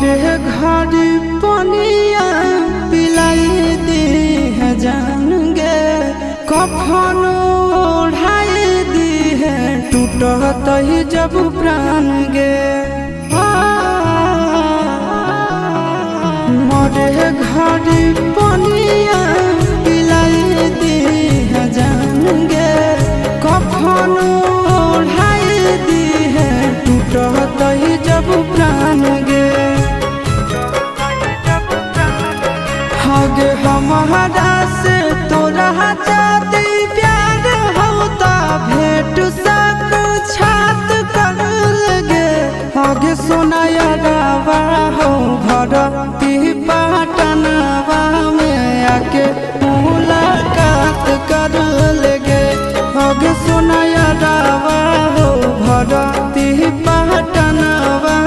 मरे घर पनिया पिलाई दी है जान गे कफन ओढ़ाई दी है टूटत ही जब प्राण गे मरे घर पनिया पिलाई दी है जान गे कफन ओढ़ाई दी है टूटत ही जब प्राण गे हगे हमारा से तोरा जाती प्यार होता भेंट सक छात कर लगे हगे सोनाया गावा हो भरती पाटनवा में आके